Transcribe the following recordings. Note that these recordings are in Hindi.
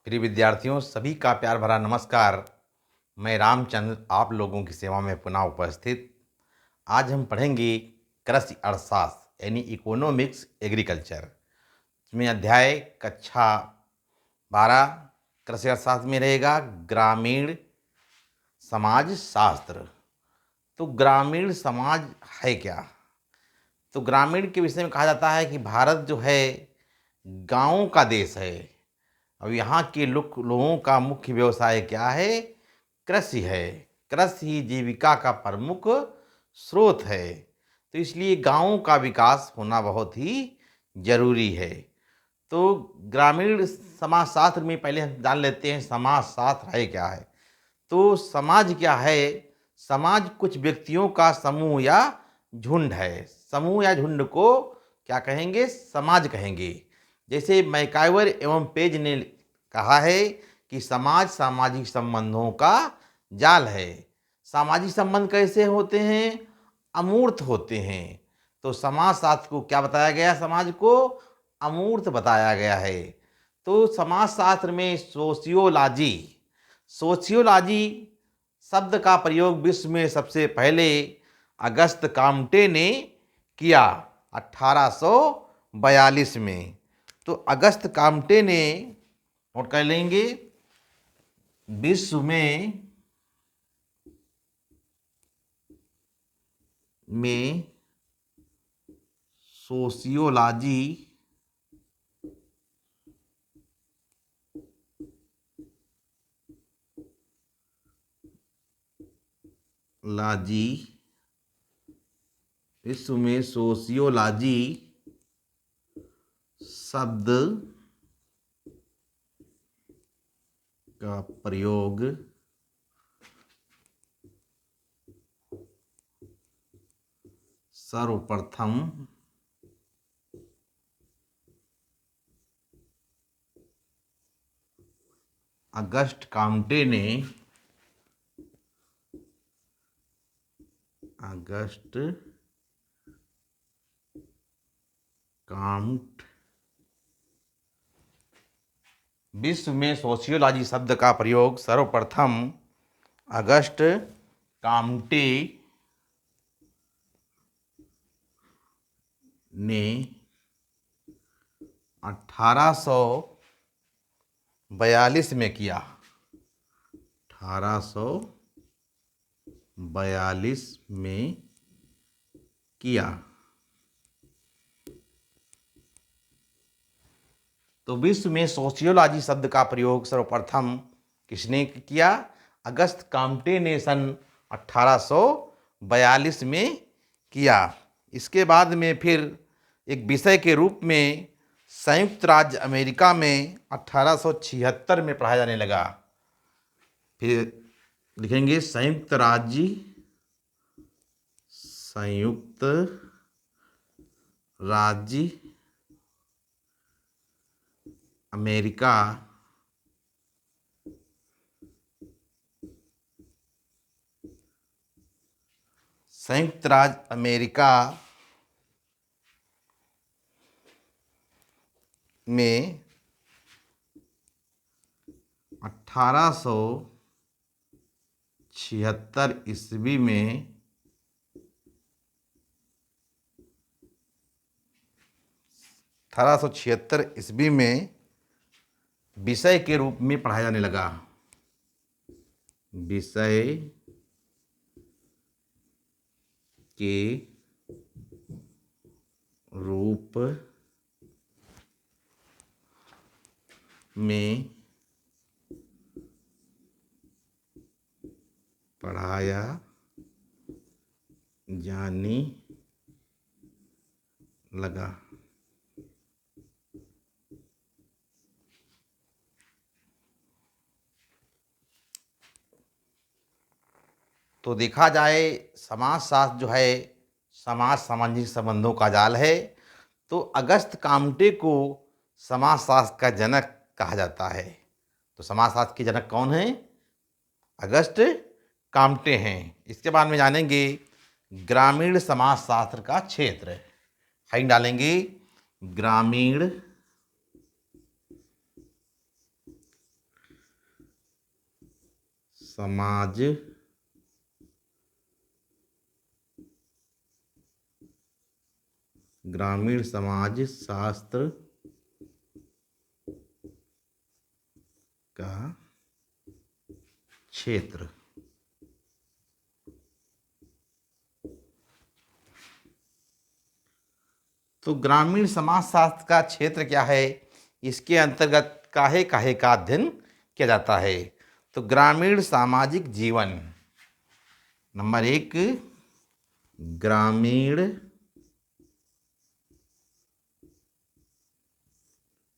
प्रिय विद्यार्थियों, सभी का प्यार भरा नमस्कार। मैं रामचंद्र आप लोगों की सेवा में पुनः उपस्थित। आज हम पढ़ेंगे कृषि अर्थशास्त्र यानी इकोनॉमिक्स एग्रीकल्चर। इसमें अध्याय कक्षा 12 कृषि अर्थशास्त्र में रहेगा ग्रामीण समाज शास्त्र। तो ग्रामीण समाज है क्या? तो ग्रामीण के विषय में कहा जाता है कि भारत जो है गांवों का देश है। अब यहाँ के लोगों का मुख्य व्यवसाय क्या है? कृषि है। कृषि ही जीविका का प्रमुख स्रोत है। तो इसलिए गांवों का विकास होना बहुत ही जरूरी है। तो ग्रामीण समाजशास्त्र में पहले हम जान लेते हैं समाजशास्त्र है क्या है। तो समाज क्या है? समाज कुछ व्यक्तियों का समूह या झुंड है। समूह या झुंड को क्या कहेंगे? समाज कहेंगे। जैसे मैकाइवर एवं पेज ने कहा है कि समाज सामाजिक संबंधों का जाल है। सामाजिक संबंध कैसे होते हैं? अमूर्त होते हैं। तो समाजशास्त्र को क्या बताया गया? समाज को अमूर्त बताया गया है। तो समाजशास्त्र में सोशियोलॉजी शब्द का प्रयोग विश्व में सबसे पहले अगस्त काम्टे ने किया 1842 में। तो अगस्त काम्टे ने नोट कर लेंगे, विश्व में सोशियोलॉजी विश्व में सोशियोलॉजी शब्द का प्रयोग सर्वप्रथम अगस्त काम्टे ने 1842 में किया। 1842 में किया। तो विश्व में सोशियोलॉजी शब्द का प्रयोग सर्वप्रथम किसने किया? अगस्त काम्टे ने सन 1842 में किया। इसके बाद में फिर एक विषय के रूप में संयुक्त राज्य अमेरिका में 1876 में पढ़ाया जाने लगा। फिर लिखेंगे संयुक्त राज्य अमेरिका संयुक्त राज्य अमेरिका में 1876 ईस्वी में विषय के रूप में पढ़ाया जाने लगा। विषय के रूप में पढ़ाया जाने लगा। तो देखा जाए समाजशास्त्र जो है समाज सामाजिक संबंधों का जाल है। तो अगस्त काम्टे को समाजशास्त्र का जनक कहा जाता है। तो समाजशास्त्र के जनक कौन हैं? अगस्त काम्टे हैं। इसके बाद में जानेंगे ग्रामीण समाजशास्त्र का क्षेत्र। हाइंग डालेंगे ग्रामीण समाज ग्रामीण समाज शास्त्र का क्षेत्र। तो ग्रामीण समाज शास्त्र का क्षेत्र क्या है, इसके अंतर्गत काहे काहे का अध्ययन किया जाता है। तो ग्रामीण सामाजिक जीवन, नंबर 1 ग्रामीण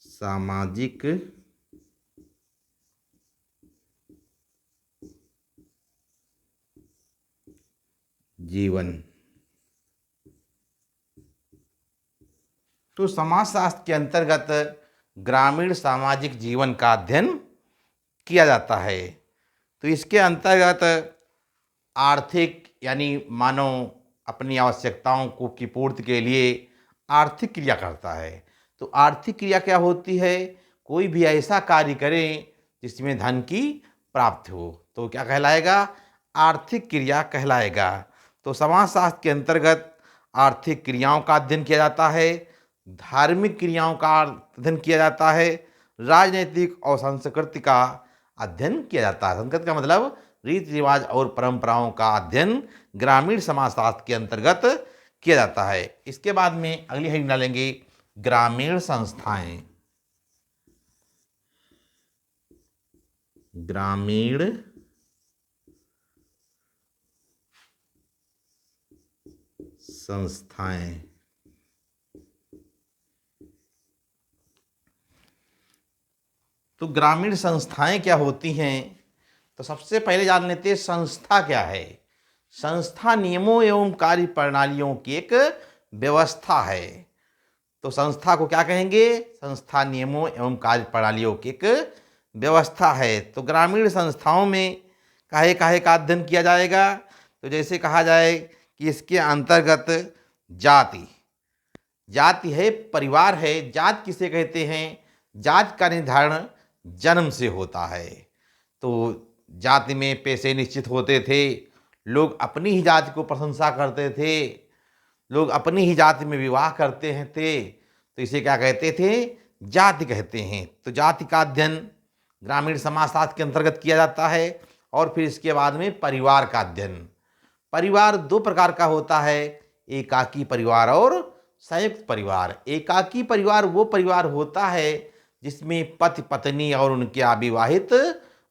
सामाजिक जीवन। तो समाजशास्त्र के अंतर्गत ग्रामीण सामाजिक जीवन का अध्ययन किया जाता है। तो इसके अंतर्गत आर्थिक यानी मानव अपनी आवश्यकताओं को की पूर्ति के लिए आर्थिक क्रिया करता है। तो आर्थिक क्रिया क्या होती है, कोई भी ऐसा कार्य करें जिसमें धन की प्राप्ति हो, तो क्या कहलाएगा, आर्थिक क्रिया कहलाएगा। तो समाजशास्त्र के अंतर्गत आर्थिक क्रियाओं का अध्ययन किया जाता है, धार्मिक क्रियाओं का अध्ययन किया जाता है, राजनीतिक और संस्कृति का अध्ययन किया जाता है। संस्कृति का मतलब रीति रिवाज और परंपराओं का अध्ययन ग्रामीण समाजशास्त्र के अंतर्गत किया जाता है। इसके बाद में अगली हेडिंग डालेंगे ग्रामीण संस्थाएं। ग्रामीण संस्थाएं। तो ग्रामीण संस्थाएं क्या होती हैं, तो सबसे पहले जान लेते हैं संस्था क्या है। संस्था नियमों एवं कार्य प्रणालियों की एक व्यवस्था है। तो संस्था को क्या कहेंगे, संस्था नियमों एवं कार्य प्रणालियों की एक व्यवस्था है। तो ग्रामीण संस्थाओं में काहे काहे का अध्ययन किया जाएगा, तो जैसे कहा जाए कि इसके अंतर्गत जाति, जाति है, परिवार है। जात किसे कहते हैं, जात का निर्धारण जन्म से होता है। तो जाति में पेशे निश्चित होते थे, लोग अपनी ही जाति को प्रशंसा करते थे, लोग अपनी ही जाति में विवाह करते हैं थे, तो इसे क्या कहते थे, जाति कहते हैं। तो जाति का अध्ययन ग्रामीण समाजशास्त्र के अंतर्गत किया जाता है। और फिर इसके बाद में परिवार का अध्ययन। परिवार दो प्रकार का होता है, एकाकी परिवार और संयुक्त परिवार। एकाकी परिवार वो परिवार होता है जिसमें पति पत्नी और उनके अविवाहित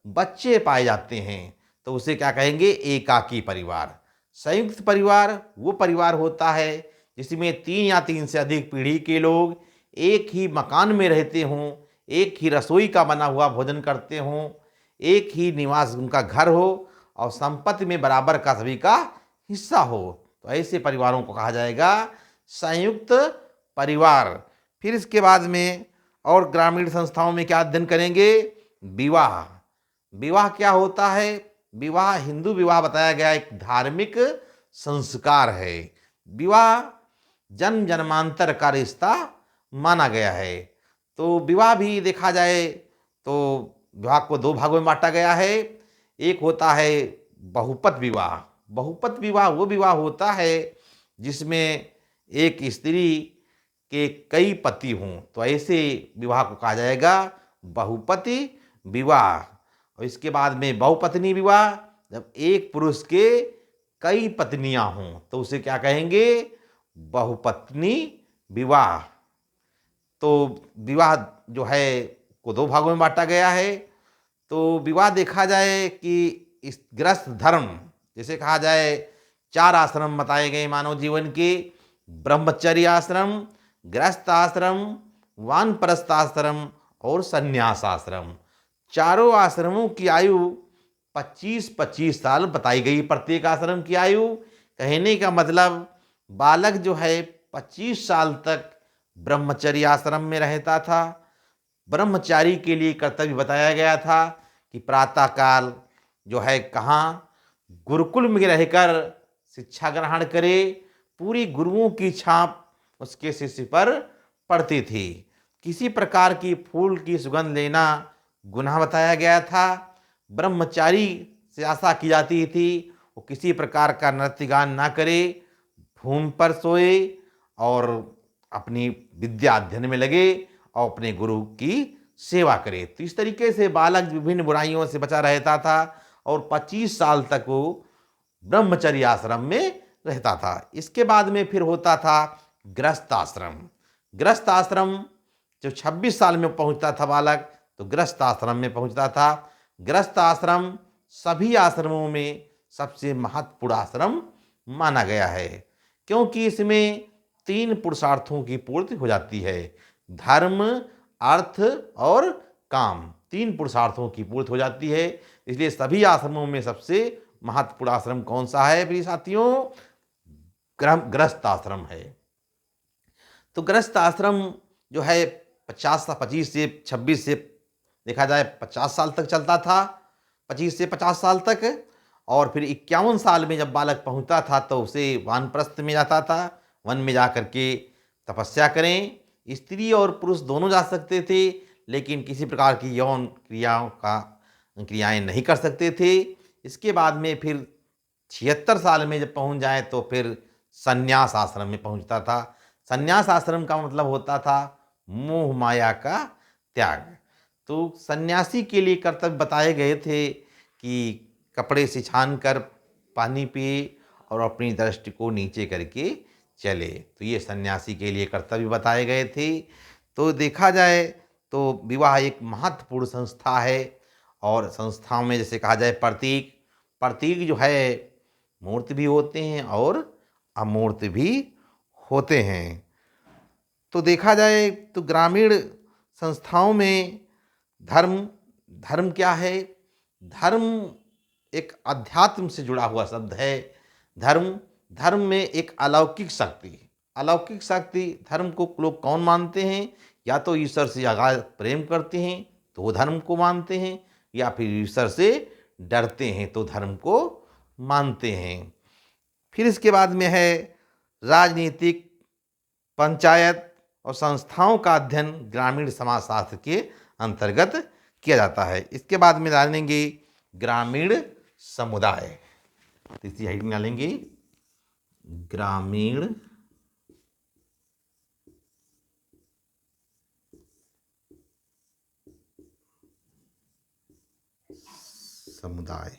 बच्चे पाए जाते हैं, तो उसे क्या कहेंगे, एकाकी परिवार। संयुक्त परिवार वो परिवार होता है जिसमें 3 या 3 से अधिक पीढ़ी के लोग एक ही मकान में रहते हों, एक ही रसोई का बना हुआ भोजन करते हों, एक ही निवास उनका घर हो और संपत्ति में बराबर का सभी का हिस्सा हो, तो ऐसे परिवारों को कहा जाएगा संयुक्त परिवार। फिर इसके बाद में और ग्रामीण संस्थाओं में क्या अध्ययन करेंगे, विवाह। विवाह क्या होता है, विवाह हिंदू विवाह बताया गया एक धार्मिक संस्कार है। विवाह जन्म जन्मांतर का रिश्ता माना गया है। तो विवाह भी देखा जाए तो विवाह को 2 भागों में बांटा गया है। एक होता है बहुपत विवाह। बहुपत विवाह वो विवाह होता है जिसमें एक स्त्री के कई पति हों, तो ऐसे विवाह को कहा जाएगा बहुपति विवाह। और इसके बाद में बहुपत्नी विवाह, जब एक पुरुष के कई पत्नियां हों तो उसे क्या कहेंगे, बहुपत्नी विवाह। तो विवाह जो है को 2 भागों में बांटा गया है। तो विवाह देखा जाए कि इस गृहस्थ धर्म, जैसे कहा जाए 4 आश्रम बताए गए मानव जीवन के, ब्रह्मचर्य आश्रम, गृहस्थ आश्रम, वानप्रस्थ आश्रम और संन्यास आश्रम। चारों आश्रमों की आयु 25-25 साल बताई गई। प्रत्येक आश्रम की आयु, कहने का मतलब बालक जो है 25 साल तक ब्रह्मचर्य आश्रम में रहता था। ब्रह्मचारी के लिए कर्तव्य बताया गया था कि प्रातःकाल जो है कहाँ, गुरुकुल में रहकर शिक्षा ग्रहण करे। पूरी गुरुओं की छाप उसके शिष्य पर पड़ती थी। किसी प्रकार की फूल की सुगंध लेना गुनाह बताया गया था। ब्रह्मचारी से आशा की जाती थी वो किसी प्रकार का नृत्य गान ना करे, भूमि पर सोए और अपनी विद्या अध्ययन में लगे और अपने गुरु की सेवा करे। तो इस तरीके से बालक विभिन्न बुराइयों से बचा रहता था और 25 साल तक वो ब्रह्मचर्य आश्रम में रहता था। इसके बाद में फिर होता था गृहस्थ आश्रम। गृहस्थ आश्रम जब 26 साल में पहुंचता था बालक तो गृहस्थ आश्रम में पहुंचता था। गृहस्थ आश्रम सभी आश्रमों में सबसे महत्वपूर्ण आश्रम माना गया है, क्योंकि इसमें 3 पुरुषार्थों की पूर्ति हो जाती है। धर्म, अर्थ और काम, 3 पुरुषार्थों की पूर्ति हो जाती है। इसलिए सभी आश्रमों में सबसे महत्वपूर्ण आश्रम कौन सा है प्रिय साथियों? गृहस्थ आश्रम है। तो गृहस्थ आश्रम जो है 25 से 26 से देखा जाए 50 साल तक चलता था, 25 से 50 साल तक। और फिर 51 साल में जब बालक पहुंचता था तो उसे वानप्रस्थ में जाता था। वन में जा करके तपस्या करें। स्त्री और पुरुष दोनों जा सकते थे, लेकिन किसी प्रकार की यौन क्रियाएं नहीं कर सकते थे। इसके बाद में फिर 76 साल में जब पहुंच जाए तो फिर संन्यास आश्रम में पहुंचता था। संन्यास आश्रम का मतलब होता था मोह माया का त्याग। तो सन्यासी के लिए कर्तव्य बताए गए थे कि कपड़े से छान कर पानी पिए और अपनी दृष्टि को नीचे करके चले। तो ये सन्यासी के लिए कर्तव्य बताए गए थे। तो देखा जाए तो विवाह एक महत्वपूर्ण संस्था है और संस्थाओं में जैसे कहा जाए प्रतीक जो है मूर्त भी होते हैं और अमूर्त भी होते हैं। तो देखा जाए तो ग्रामीण संस्थाओं में धर्म क्या है? धर्म एक अध्यात्म से जुड़ा हुआ शब्द है। धर्म में एक अलौकिक शक्ति धर्म को लोग कौन मानते हैं? या तो ईश्वर से अगाध प्रेम करते हैं तो वो धर्म को मानते हैं, या फिर ईश्वर से डरते हैं तो धर्म को मानते हैं। फिर इसके बाद में है राजनीतिक, पंचायत और संस्थाओं का अध्ययन ग्रामीण समाजशास्त्र के अंतर्गत किया जाता है। इसके बाद में डालेंगे ग्रामीण समुदाय। तीसरी हेडिंग डालेंगे ग्रामीण समुदाय।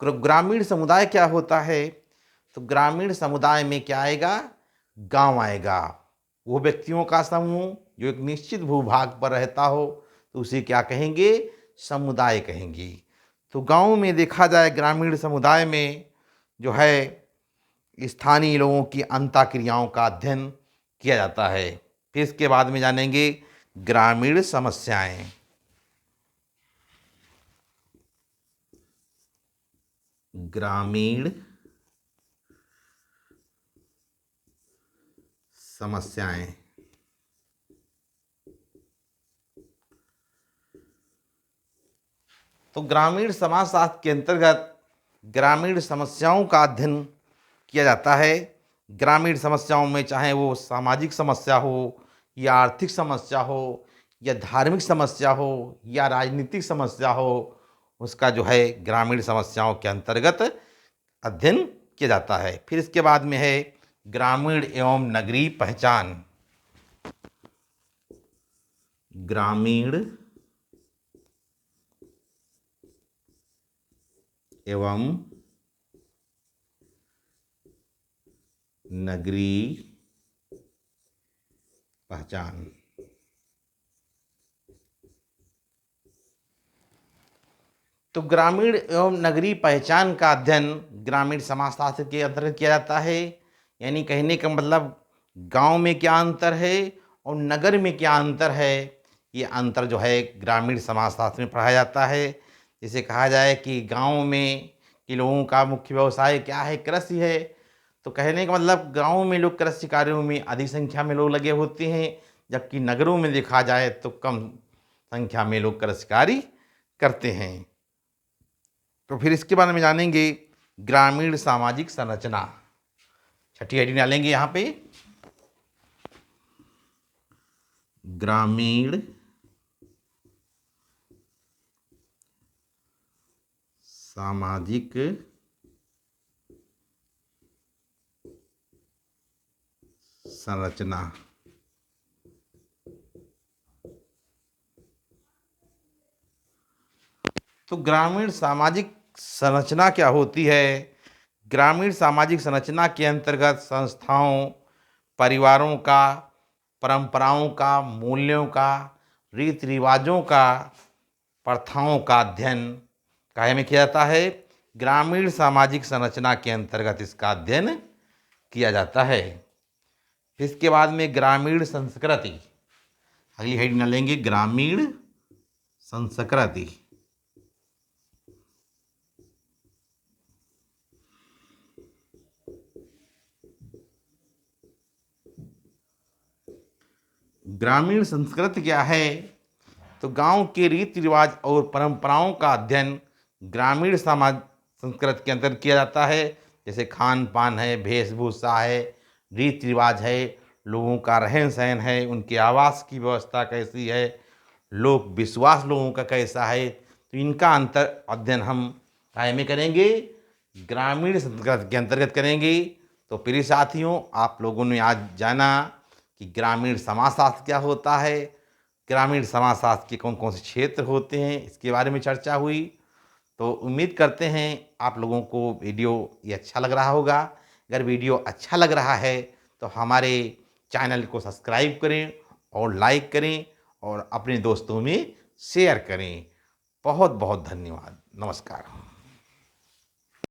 ग्रामीण समुदाय क्या होता है? तो ग्रामीण समुदाय में क्या आएगा? गांव आएगा। वो व्यक्तियों का समूह जो एक निश्चित भूभाग पर रहता हो तो उसे क्या कहेंगे? समुदाय कहेंगे। तो गांव में देखा जाए ग्रामीण समुदाय में जो है स्थानीय लोगों की अंतःक्रियाओं का अध्ययन किया जाता है। फिर इसके बाद में जानेंगे ग्रामीण समस्याएं। ग्रामीण समस्याएं। तो ग्रामीण समाजशास्त्र के अंतर्गत ग्रामीण समस्याओं का अध्ययन किया जाता है। ग्रामीण समस्याओं में चाहे वो सामाजिक समस्या हो या आर्थिक समस्या हो या धार्मिक समस्या हो या राजनीतिक समस्या हो, उसका जो है ग्रामीण समस्याओं के अंतर्गत अध्ययन किया जाता है। फिर इसके बाद में है ग्रामीण एवं नगरीय पहचान। ग्रामीण एवं नगरीय पहचान। तो ग्रामीण एवं नगरीय पहचान का अध्ययन ग्रामीण समाजशास्त्र के अंतर्गत किया जाता है। यानी कहने का मतलब गांव में क्या अंतर है और नगर में क्या अंतर है, ये अंतर जो है ग्रामीण समाजशास्त्र में पढ़ाया जाता है। जैसे कहा जाए कि गांव में के लोगों का मुख्य व्यवसाय क्या है? कृषि है। तो कहने का मतलब गांव में लोग कृषि कार्यों में अधिक संख्या में लोग लगे होते हैं, जबकि नगरों में देखा जाए तो कम संख्या में लोग कृषि कार्य करते हैं। तो फिर इसके बारे में जानेंगे ग्रामीण सामाजिक संरचना। छठी हेडिंग डालेंगे यहाँ पे ग्रामीण सामाजिक संरचना। तो ग्रामीण सामाजिक संरचना क्या होती है? ग्रामीण सामाजिक संरचना के अंतर्गत संस्थाओं, परिवारों का, परंपराओं का, मूल्यों का, रीति रिवाजों का, प्रथाओं का अध्ययन काहे में किया जाता है? ग्रामीण सामाजिक संरचना के अंतर्गत इसका अध्ययन किया जाता है। इसके बाद में ग्रामीण संस्कृति, अगली हेडिंग लेंगे ग्रामीण संस्कृति। ग्रामीण संस्कृति क्या है? तो गांव के रीति रिवाज और परंपराओं का अध्ययन ग्रामीण समाज संस्कृति के अंतर्गत किया जाता है। जैसे खान पान है, वेशभूषा है, रीति रिवाज है, लोगों का रहन सहन है, उनके आवास की व्यवस्था कैसी है, लोक विश्वास लोगों का कैसा है, तो इनका अंतर अध्ययन हम काय में करेंगे? ग्रामीण संस्कृति के अंतर्गत करेंगे। तो प्रिय साथियों, आप लोगों ने आज जाना कि ग्रामीण समाजशास्त्र क्या होता है, ग्रामीण समाजशास्त्र के कौन कौन से क्षेत्र होते हैं, इसके बारे में चर्चा हुई। तो उम्मीद करते हैं आप लोगों को वीडियो ये अच्छा लग रहा होगा। अगर वीडियो अच्छा लग रहा है तो हमारे चैनल को सब्सक्राइब करें और लाइक करें और अपने दोस्तों में शेयर करें। बहुत बहुत धन्यवाद। नमस्कार।